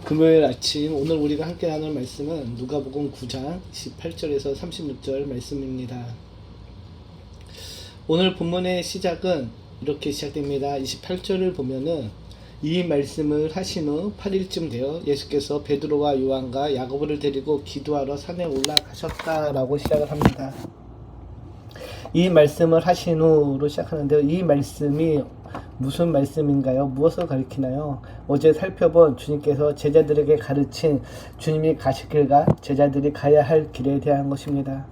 금요일 아침 오늘 우리가 함께 나눌 말씀은 누가복음 9장 28절에서 36절 말씀입니다. 오늘 본문의 시작은 이렇게 시작됩니다. 28절을 보면은 이 말씀을 하신 후 8일쯤 되어 예수께서 베드로와 요한과 야고보를 데리고 기도하러 산에 올라가셨다라고 시작을 합니다. 이 말씀을 하신 후로 시작하는데요. 이 말씀이 무슨 말씀인가요? 무엇을 가리키나요? 어제 살펴본 주님께서 제자들에게 가르친 주님이 가실 길과 제자들이 가야 할 길에 대한 것입니다.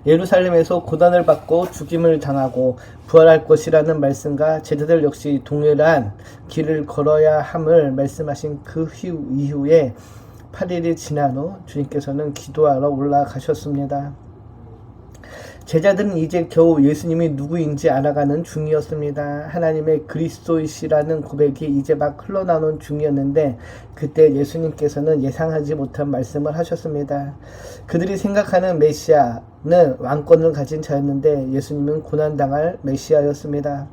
예루살렘에서 고난을 받고 죽임을 당하고 부활할 것이라는 말씀과 제자들 역시 동일한 길을 걸어야 함을 말씀하신 그 이후에 8일이 지난 후 주님께서는 기도하러 올라가셨습니다. 제자들은 이제 겨우 예수님이 누구인지 알아가는 중이었습니다. 하나님의 그리스도이시라는 고백이 이제 막 흘러나오는 중이었는데 그때 예수님께서는 예상하지 못한 말씀을 하셨습니다. 그들이 생각하는 메시아는 왕권을 가진 자였는데 예수님은 고난당할 메시아였습니다.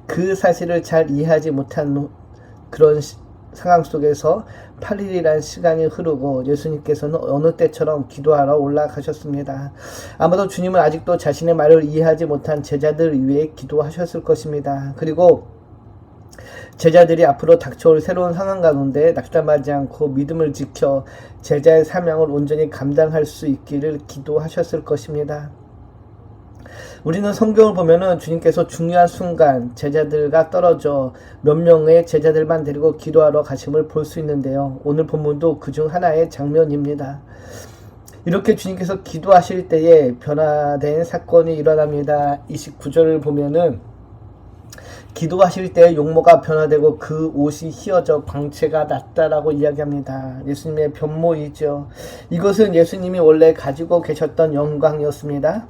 그 사실을 잘 이해하지 못한 그런 상황 속에서 8일이라는 시간이 흐르고 예수님께서는 어느 때처럼 기도하러 올라가셨습니다. 아마도 주님은 아직도 자신의 말을 이해하지 못한 제자들 위해 기도하셨을 것입니다. 그리고 제자들이 앞으로 닥쳐올 새로운 상황 가운데 낙담하지 않고 믿음을 지켜 제자의 사명을 온전히 감당할 수 있기를 기도하셨을 것입니다. 우리는 성경을 보면은 주님께서 중요한 순간 제자들과 떨어져 몇 명의 제자들만 데리고 기도하러 가심을 볼 수 있는데요. 오늘 본문도 그중 하나의 장면입니다. 이렇게 주님께서 기도하실 때에 변화된 사건이 일어납니다. 29절을 보면은 기도하실 때 용모가 변화되고 그 옷이 휘어져 광채가 났다라고 이야기합니다. 예수님의 변모이죠. 이것은 예수님이 원래 가지고 계셨던 영광이었습니다.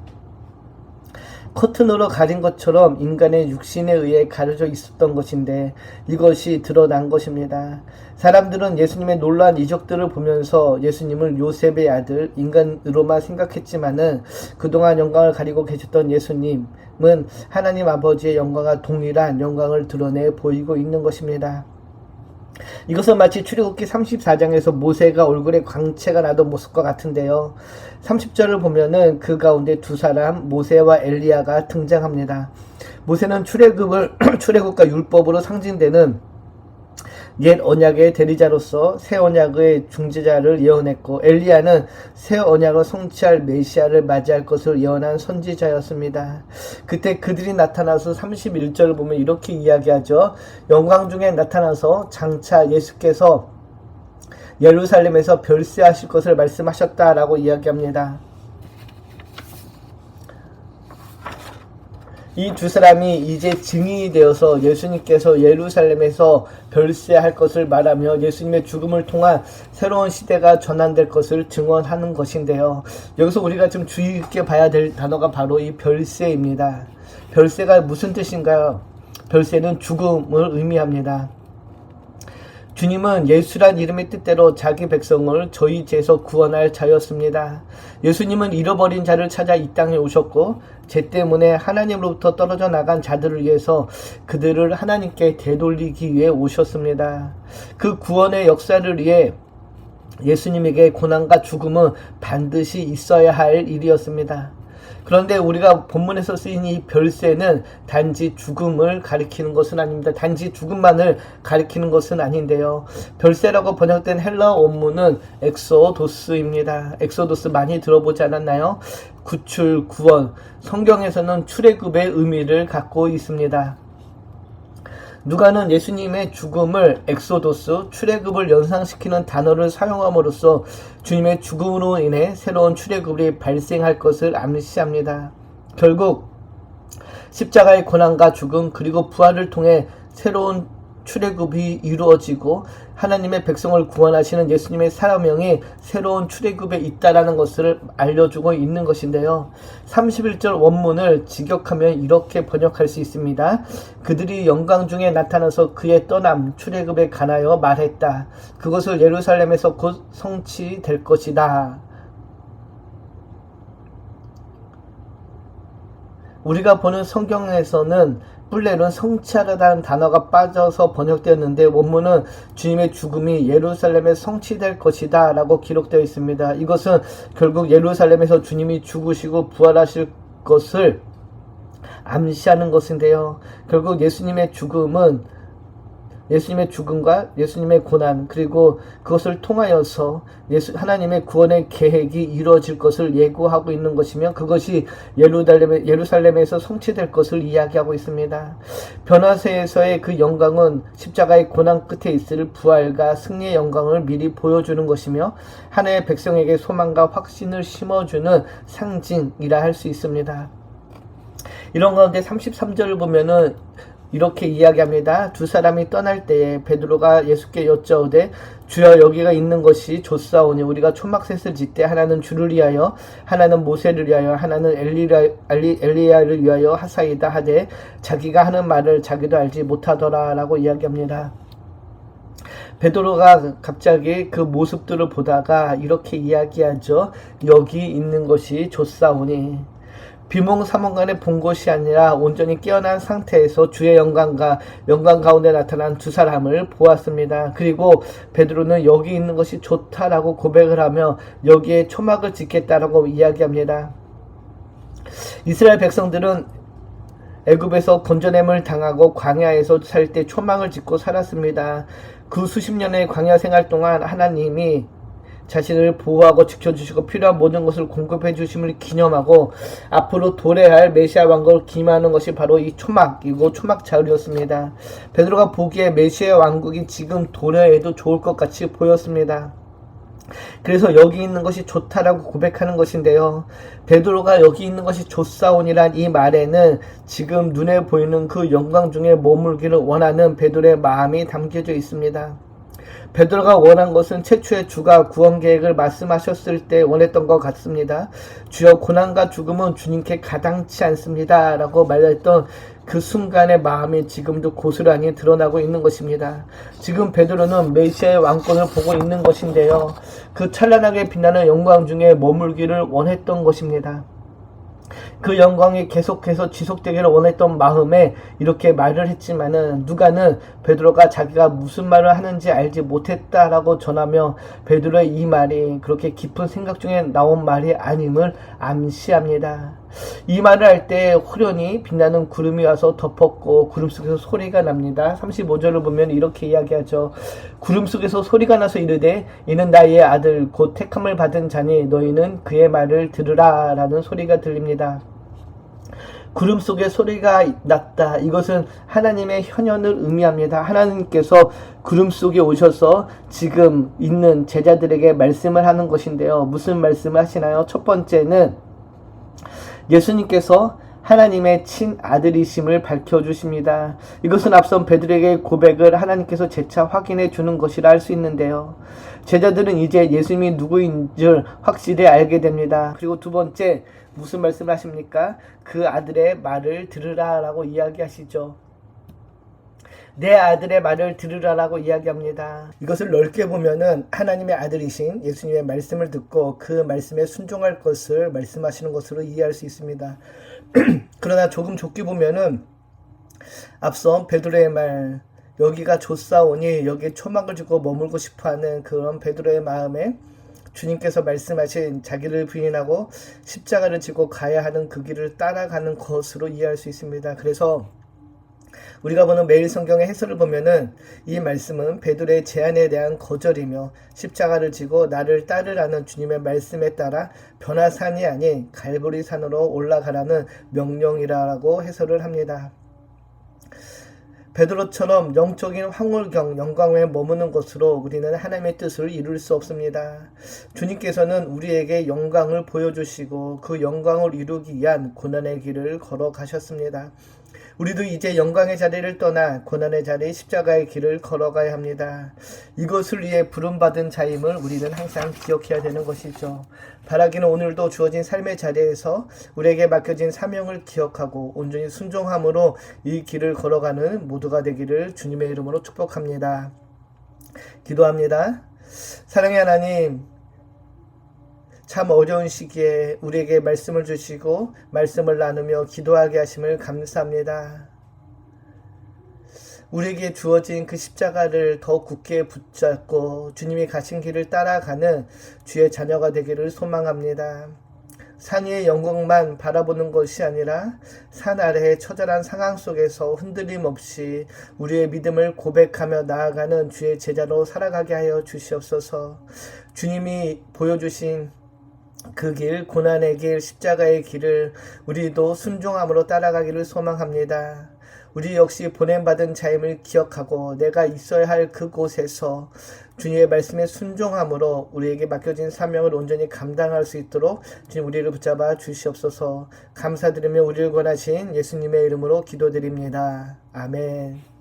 커튼으로 가린 것처럼 인간의 육신에 의해 가려져 있었던 것인데 이것이 드러난 것입니다. 사람들은 예수님의 놀라운 이적들을 보면서 예수님을 요셉의 아들, 인간으로만 생각했지만은 그동안 영광을 가리고 계셨던 예수님은 하나님 아버지의 영광과 동일한 영광을 드러내 보이고 있는 것입니다. 이것은 마치 출애굽기 34장에서 모세가 얼굴에 광채가 나던 모습과 같은데요. 30절을 보면은 그 가운데 두 사람 모세와 엘리야가 등장합니다. 모세는 출애굽과 율법으로 상징되는 옛 언약의 대리자로서 새 언약의 중재자를 예언했고 엘리야는 새 언약을 성취할 메시아를 맞이할 것을 예언한 선지자였습니다. 그때 그들이 나타나서 31절을 보면 이렇게 이야기하죠. 영광 중에 나타나서 장차 예수께서 예루살렘에서 별세하실 것을 말씀하셨다라고 이야기합니다. 이 두 사람이 이제 증인이 되어서 예수님께서 예루살렘에서 별세할 것을 말하며 예수님의 죽음을 통한 새로운 시대가 전환될 것을 증언하는 것인데요. 여기서 우리가 좀 주의 깊게 봐야 될 단어가 바로 이 별세입니다. 별세가 무슨 뜻인가요? 별세는 죽음을 의미합니다. 주님은 예수란 이름의 뜻대로 자기 백성을 저희 죄에서 구원할 자였습니다. 예수님은 잃어버린 자를 찾아 이 땅에 오셨고 죄 때문에 하나님으로부터 떨어져 나간 자들을 위해서 그들을 하나님께 되돌리기 위해 오셨습니다. 그 구원의 역사를 위해 예수님에게 고난과 죽음은 반드시 있어야 할 일이었습니다. 그런데 우리가 본문에서 쓰인 이 별세는 단지 죽음을 가리키는 것은 아닙니다. 단지 죽음만을 가리키는 것은 아닌데요. 별세라고 번역된 헬라어 원문은 엑소도스입니다. 엑소도스 많이 들어보지 않았나요? 구출, 구원. 성경에서는 출애굽의 의미를 갖고 있습니다. 누가는 예수님의 죽음을 엑소도스, 출애굽을 연상시키는 단어를 사용함으로써 주님의 죽음으로 인해 새로운 출애굽이 발생할 것을 암시합니다. 결국 십자가의 고난과 죽음 그리고 부활을 통해 새로운 출애굽이 이루어지고 하나님의 백성을 구원하시는 예수님의 사명이 새로운 출애굽에 있다라는 것을 알려주고 있는 것인데요. 31절 원문을 직역하면 이렇게 번역할 수 있습니다. 그들이 영광 중에 나타나서 그의 떠남 출애굽에 관하여 말했다. 그것을 예루살렘에서 곧 성취될 것이다. 우리가 보는 성경에서는 뿔레는 성취하다라는 단어가 빠져서 번역되었는데 원문은 주님의 죽음이 예루살렘에 성취될 것이다 라고 기록되어 있습니다. 이것은 결국 예루살렘에서 주님이 죽으시고 부활하실 것을 암시하는 것인데요. 결국 예수님의 죽음과 예수님의 고난, 그리고 그것을 통하여서 하나님의 구원의 계획이 이루어질 것을 예고하고 있는 것이며 그것이 예루살렘에서 성취될 것을 이야기하고 있습니다. 변화세에서의 그 영광은 십자가의 고난 끝에 있을 부활과 승리의 영광을 미리 보여주는 것이며 하나의 백성에게 소망과 확신을 심어주는 상징이라 할 수 있습니다. 이런 가운데 33절을 보면은 이렇게 이야기합니다. 두 사람이 떠날 때에 베드로가 예수께 여짜오되 주여 여기가 있는 것이 좋사오니 우리가 초막셋을 짓되 하나는 주를 위하여 하나는 모세를 위하여 하나는 엘리야를 위하여 하사이다 하되 자기가 하는 말을 자기도 알지 못하더라 라고 이야기합니다. 베드로가 갑자기 그 모습들을 보다가 이렇게 이야기하죠. 여기 있는 것이 좋사오니 비몽사몽간에 본 것이 아니라 온전히 깨어난 상태에서 주의 영광 가운데 나타난 두 사람을 보았습니다. 그리고 베드로는 여기 있는 것이 좋다라고 고백을 하며 여기에 초막을 짓겠다라고 이야기합니다. 이스라엘 백성들은 애굽에서 건져냄을 당하고 광야에서 살 때 초막을 짓고 살았습니다. 그 수십 년의 광야 생활 동안 하나님이 자신을 보호하고 지켜주시고 필요한 모든 것을 공급해 주심을 기념하고 앞으로 도래할 메시아 왕국을 기임하는 것이 바로 이 초막이고 초막자루였습니다. 베드로가 보기에 메시아 왕국이 지금 도래해도 좋을 것 같이 보였습니다. 그래서 여기 있는 것이 좋다라고 고백하는 것인데요. 베드로가 여기 있는 것이 좋사오니란 이 말에는 지금 눈에 보이는 그 영광 중에 머물기를 원하는 베드로의 마음이 담겨져 있습니다. 베드로가 원한 것은 최초의 주가 구원 계획을 말씀하셨을 때 원했던 것 같습니다. 주여 고난과 죽음은 주님께 가당치 않습니다 라고 말했던 그 순간의 마음이 지금도 고스란히 드러나고 있는 것입니다. 지금 베드로는 메시아의 왕권을 보고 있는 것인데요. 그 찬란하게 빛나는 영광 중에 머물기를 원했던 것입니다. 그 영광이 계속해서 지속되기를 원했던 마음에 이렇게 말을 했지만은 누가는 베드로가 자기가 무슨 말을 하는지 알지 못했다라고 전하며 베드로의 이 말이 그렇게 깊은 생각 중에 나온 말이 아님을 암시합니다. 이 말을 할 때 호련히 빛나는 구름이 와서 덮었고 구름 속에서 소리가 납니다. 35절을 보면 이렇게 이야기하죠. 구름 속에서 소리가 나서 이르되 이는 나의 아들 곧 택함을 받은 자니 너희는 그의 말을 들으라 라는 소리가 들립니다. 구름 속에 소리가 났다. 이것은 하나님의 현현을 의미합니다. 하나님께서 구름 속에 오셔서 지금 있는 제자들에게 말씀을 하는 것인데요. 무슨 말씀을 하시나요? 첫 번째는 예수님께서 하나님의 친아들이심을 밝혀주십니다. 이것은 앞선 베드로에게 고백을 하나님께서 재차 확인해 주는 것이라 할 수 있는데요. 제자들은 이제 예수님이 누구인 줄 확실히 알게 됩니다. 그리고 두 번째 무슨 말씀을 하십니까? 그 아들의 말을 들으라 라고 이야기하시죠. 내 아들의 말을 들으라라고 이야기합니다. 이것을 넓게 보면은 하나님의 아들이신 예수님의 말씀을 듣고 그 말씀에 순종할 것을 말씀하시는 것으로 이해할 수 있습니다. 그러나 조금 좁게 보면은 앞서 베드로의 말 여기가 좋사오니 여기에 초막을 주고 머물고 싶어하는 그런 베드로의 마음에 주님께서 말씀하신 자기를 부인하고 십자가를 지고 가야 하는 그 길을 따라가는 것으로 이해할 수 있습니다. 그래서 우리가 보는 매일 성경의 해설을 보면은 이 말씀은 베드로의 제안에 대한 거절이며 십자가를 지고 나를 따르라는 주님의 말씀에 따라 변화산이 아닌 갈보리산으로 올라가라는 명령이라고 해설을 합니다. 베드로처럼 영적인 황홀경 영광에 머무는 것으로 우리는 하나님의 뜻을 이룰 수 없습니다. 주님께서는 우리에게 영광을 보여주시고 그 영광을 이루기 위한 고난의 길을 걸어가셨습니다. 우리도 이제 영광의 자리를 떠나 고난의 자리 십자가의 길을 걸어가야 합니다. 이것을 위해 부름받은 자임을 우리는 항상 기억해야 되는 것이죠. 바라기는 오늘도 주어진 삶의 자리에서 우리에게 맡겨진 사명을 기억하고 온전히 순종함으로 이 길을 걸어가는 모두가 되기를 주님의 이름으로 축복합니다. 기도합니다. 사랑의 하나님, 참 어려운 시기에 우리에게 말씀을 주시고 말씀을 나누며 기도하게 하심을 감사합니다. 우리에게 주어진 그 십자가를 더 굳게 붙잡고 주님이 가신 길을 따라가는 주의 자녀가 되기를 소망합니다. 산 위의 영광만 바라보는 것이 아니라 산 아래의 처절한 상황 속에서 흔들림 없이 우리의 믿음을 고백하며 나아가는 주의 제자로 살아가게 하여 주시옵소서. 주님이 보여주신 그 길, 고난의 길, 십자가의 길을 우리도 순종함으로 따라가기를 소망합니다. 우리 역시 보냄받은 자임을 기억하고 내가 있어야 할 그곳에서 주님의 말씀에 순종함으로 우리에게 맡겨진 사명을 온전히 감당할 수 있도록 주님 우리를 붙잡아 주시옵소서. 감사드리며 우리를 권하신 예수님의 이름으로 기도드립니다. 아멘.